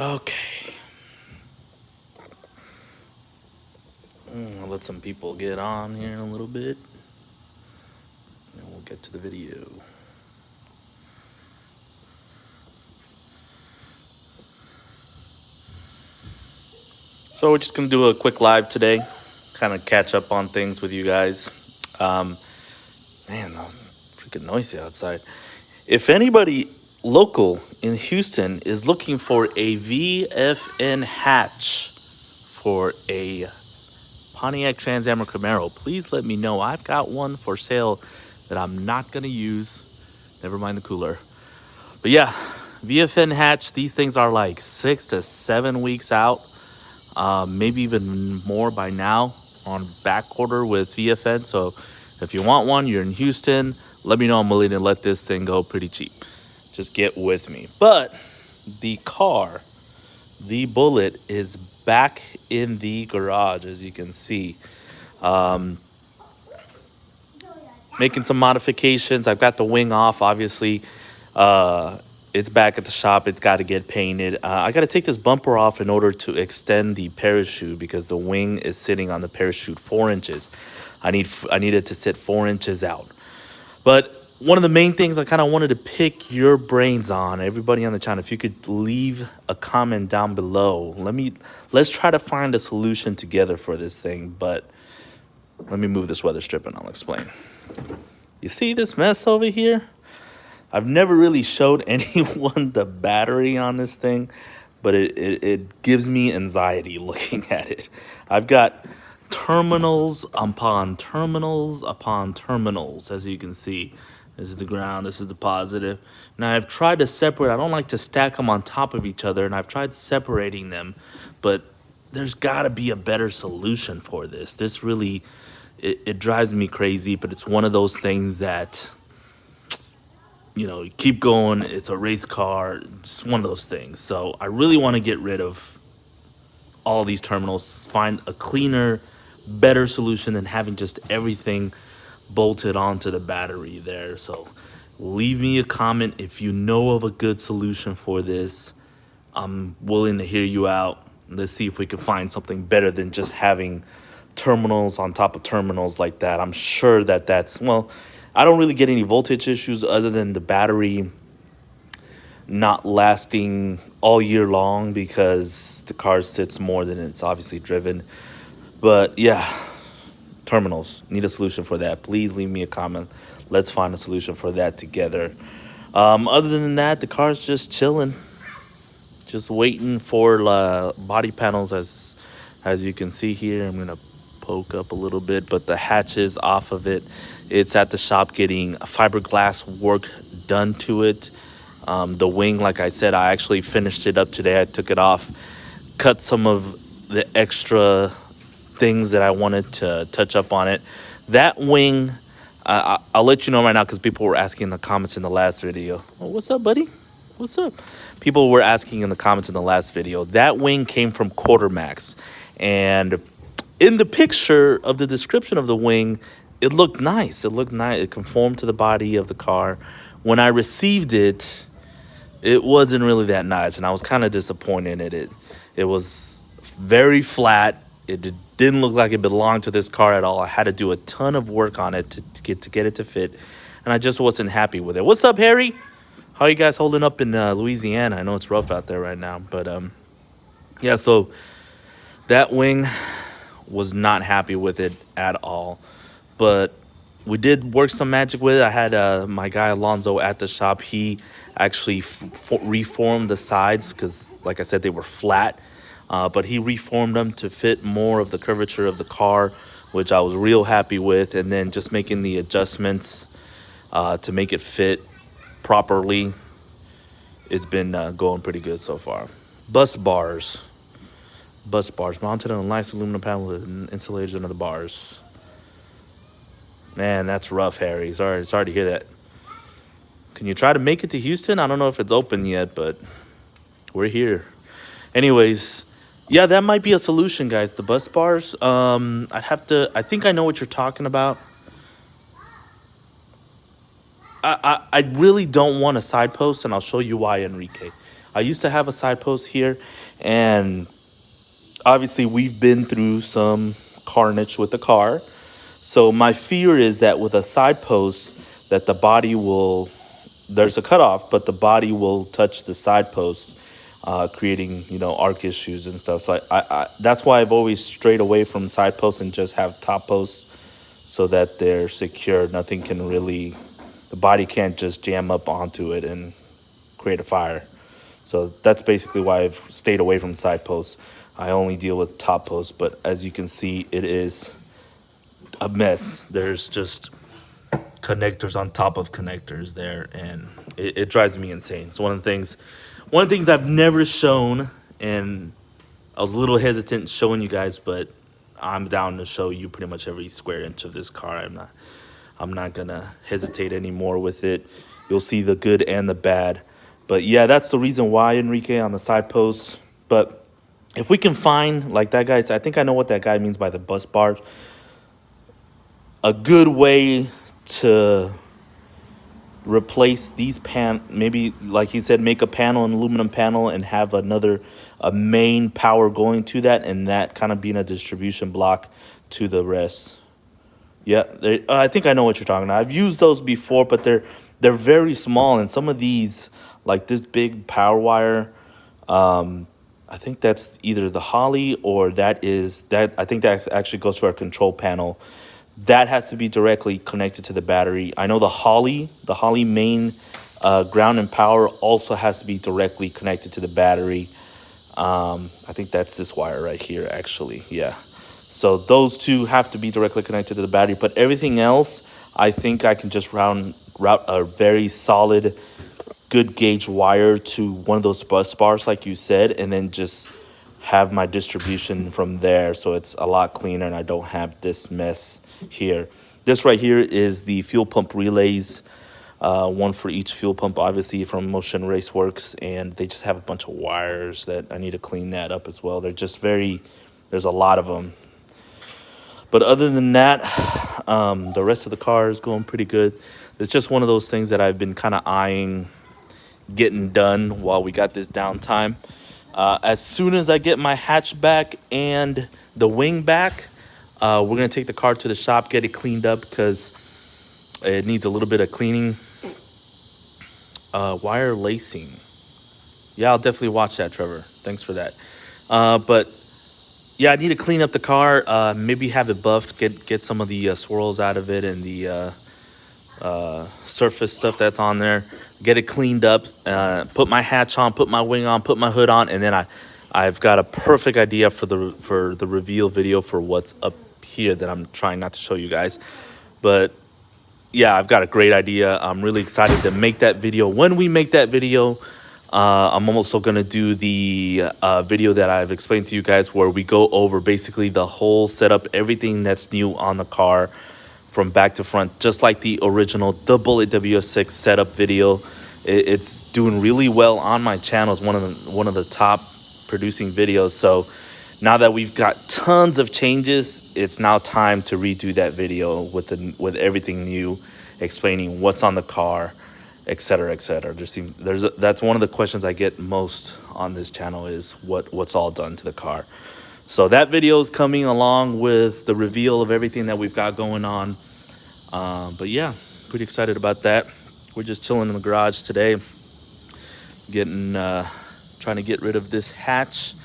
Okay. I'll let some people get on here in a little bit. And we'll get to the video. So we're just going to do a quick live today. Kind of catch up on things with you guys. Man, that was freaking noisy outside. If anybody local in Houston is looking for a VFN hatch for a Pontiac Trans Am or Camaro, please let me know. I've got one for sale that I'm not going to use. Never mind the cooler. But yeah, VFN hatch, these things are like 6 to 7 weeks out. Maybe even more by now on back order with VFN. So if you want one, you're in Houston, let me know. I'm willing to let this thing go pretty cheap. Just get with me. But the car, the Bullet, is back in the garage, as you can see. Making some modifications. I've got the wing off, obviously. It's back at the shop. It's got to get painted. I got to take this bumper off in order to extend the parachute because the wing is sitting on the parachute 4 inches. I needed to sit 4 inches out. But one of the main things I kind of wanted to pick your brains on, everybody on the channel, if you could leave a comment down below. Let's try to find a solution together for this thing. But let me move this weather strip and I'll explain. You see this mess over here? I've never really showed anyone the battery on this thing, but it gives me anxiety looking at it. I've got terminals upon terminals upon terminals, as you can see. This is the ground, this is the positive. Now, I've tried to separate. I don't like to stack them on top of each other, and I've tried separating them, but there's got to be a better solution for this. This really, it drives me crazy, but it's one of those things that, you know, you keep going. It's a race car. It's one of those things. So I really want to get rid of all these terminals, find a cleaner, better solution than having just everything bolted onto the battery there. So leave me a comment if you know of a good solution for this. I'm willing to hear you out. Let's see if we can find something better than just having terminals on top of terminals like that. I'm sure that that's, well, I don't really get any voltage issues other than the battery not lasting all year long because the car sits more than it's obviously driven. But yeah, terminals, need a solution for that. Please leave me a comment. Let's find a solution for that together. Other than that, the car's just chilling, just waiting for body panels. As you can see here, I'm gonna poke up a little bit, but the hatch is off of it. It's at the shop getting fiberglass work done to it. The wing, like I said, I actually finished it up today. I took it off, cut some of the extra things that I wanted to touch up on it. That wing, I'll let you know right now because people were asking in the comments in the last video. Oh, what's up, buddy? What's up? People were asking in the comments in the last video. That wing came from Quartermax, and in the picture of the description of the wing, it looked nice. It looked nice. It conformed to the body of the car. When I received it, it wasn't really that nice, and I was kind of disappointed in it. It was very flat. It didn't look like it belonged to this car at all. I had to do a ton of work on it to get it to fit, and I just wasn't happy with it. What's up, Harry? How are you guys holding up in Louisiana? I know it's rough out there right now, but yeah, so that wing, was not happy with it at all, but we did work some magic with it. I had my guy Alonzo at the shop. He actually reformed the sides because, like I said, they were flat, but he reformed them to fit more of the curvature of the car, which I was real happy with, and then just making the adjustments to make it fit properly. It's been going pretty good so far. Bus bars mounted on a nice aluminum panel with insulators under the bars. Man, that's rough, Harry. Sorry to hear that. Can you try to make it to Houston? I don't know if it's open yet, but we're here. Anyways, yeah, that might be a solution, guys. The bus bars. I think I know what you're talking about. I really don't want a side post, and I'll show you why, Enrique. I used to have a side post here, and obviously we've been through some carnage with the car. So my fear is that with a side post, that the body will, there's a cutoff, but the body will touch the side post, creating, you know, arc issues and stuff. So that's why I've always strayed away from side posts and just have top posts, so that they're secure. Nothing can really, the body can't just jam up onto it and create a fire. So that's basically why I've stayed away from side posts. I only deal with top posts, but as you can see, it is a mess. There's just connectors on top of connectors there, and it drives me insane. It's one of the things I've never shown, and I was a little hesitant showing you guys, but I'm down to show you pretty much every square inch of this car. I'm not gonna hesitate anymore with it. You'll see the good and the bad. But yeah, that's the reason why, Enrique, on the side posts. But if we can find, like that guy, I think I know what that guy means by the bus bars. A good way to replace these maybe like he said, make a panel, an aluminum panel, and have a main power going to that, and that kind of being a distribution block to the rest. Yeah, I think I know what you're talking about. I've used those before, but they're very small, and some of these, like this big power wire, I think that's either the Holly or I think that actually goes to our control panel. That has to be directly connected to the battery. I know the Holly main ground and power also has to be directly connected to the battery. I think that's this wire right here, actually. Yeah. So those two have to be directly connected to the battery. But everything else, I think I can just route a very solid, good gauge wire to one of those bus bars, like you said, and then just have my distribution from there. So it's a lot cleaner, and I don't have this mess here. This right here is the fuel pump relays, one for each fuel pump, obviously from Motion Raceworks, and they just have a bunch of wires that I need to clean that up as well. They're just there's a lot of them. But other than that, the rest of the car is going pretty good. It's just one of those things that I've been kind of eyeing getting done while we got this downtime. As soon as I get my hatchback and the wing back, we're going to take the car to the shop, get it cleaned up because it needs a little bit of cleaning. Wire lacing. Yeah, I'll definitely watch that, Trevor. Thanks for that. But yeah, I need to clean up the car, maybe have it buffed, get some of the swirls out of it and the surface stuff that's on there, get it cleaned up, put my hatch on, put my wing on, put my hood on, and then I've got a perfect idea for the reveal video for what's up here that I'm trying not to show you guys. But yeah, I've got a great idea. I'm really excited to make that video. When we make that video, I'm also going to do the video that I've explained to you guys, where we go over basically the whole setup, everything that's new on the car from back to front, just like the original The Bullet WS6 setup video. It's doing really well on my channel. It's one of the top producing videos. So now that we've got tons of changes, it's now time to redo that video with everything new, explaining what's on the car, etc., etc. That's one of the questions I get most on this channel, is what's all done to the car. So that video is coming along with the reveal of everything that we've got going on. But yeah, pretty excited about that. We're just chilling in the garage today, trying to get rid of this hatch,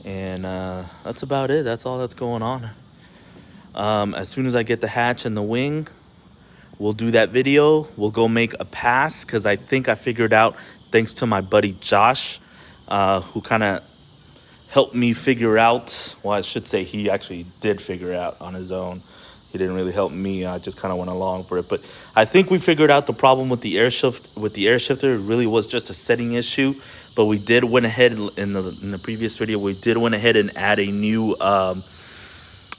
and that's about it. That's all that's going on. As soon as I get the hatch and the wing, we'll do that video. We'll go make a pass, because I think I figured out, thanks to my buddy Josh, who kind of helped me figure out, well, I should say he actually did figure it out on his own. He didn't really help me. I just kind of went along for it. But I think we figured out the problem with the air shifter. It really was just a setting issue. But we did went ahead in the previous video. We did went ahead and add a new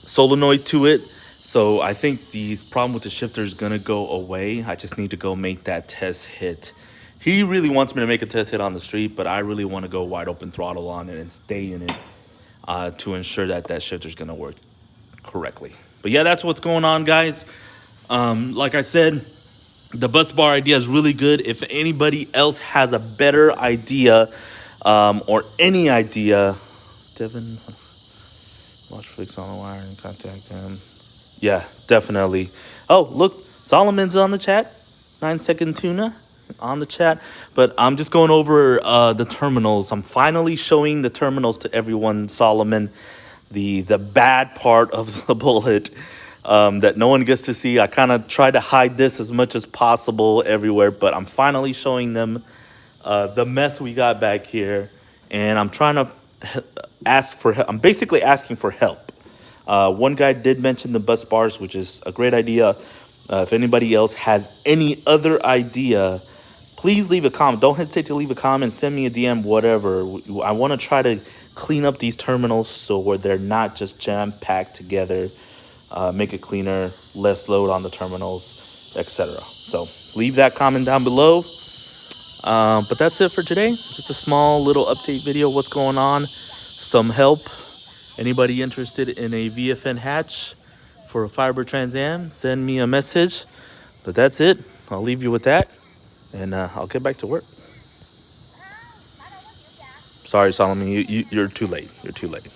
solenoid to it. So I think the problem with the shifter is going to go away. I just need to go make that test hit. He really wants me to make a test hit on the street, but I really want to go wide open throttle on it and stay in it to ensure that shifter is going to work correctly. But yeah, that's what's going on, guys. Like I said, The bus bar idea is really good. If anybody else has a better idea or any idea, Devin, watch Flix on the wire and contact him. Yeah, definitely. Oh, look, Solomon's on the chat. 9-second tuna on the chat. But I'm just going over the terminals. I'm finally showing the terminals to everyone, Solomon. The bad part of the bullet that no one gets to see. I kind of try to hide this as much as possible everywhere, but I'm finally showing them the mess we got back here. And I'm trying to ask for help. I'm basically asking for help. One guy did mention the bus bars, which is a great idea. If anybody else has any other idea, please leave a comment. Don't hesitate to leave a comment, send me a DM, whatever. I want to try to clean up these terminals so where they're not just jam-packed together. Make it cleaner, less load on the terminals, etc. So leave that comment down below. But that's it for today. Just a small little update video. What's going on? Some help. Anybody interested in a VFN hatch for a fiber Trans Am, send me a message. But that's it. I'll leave you with that. And I'll get back to work. Sorry, Solomon. You're too late. You're too late.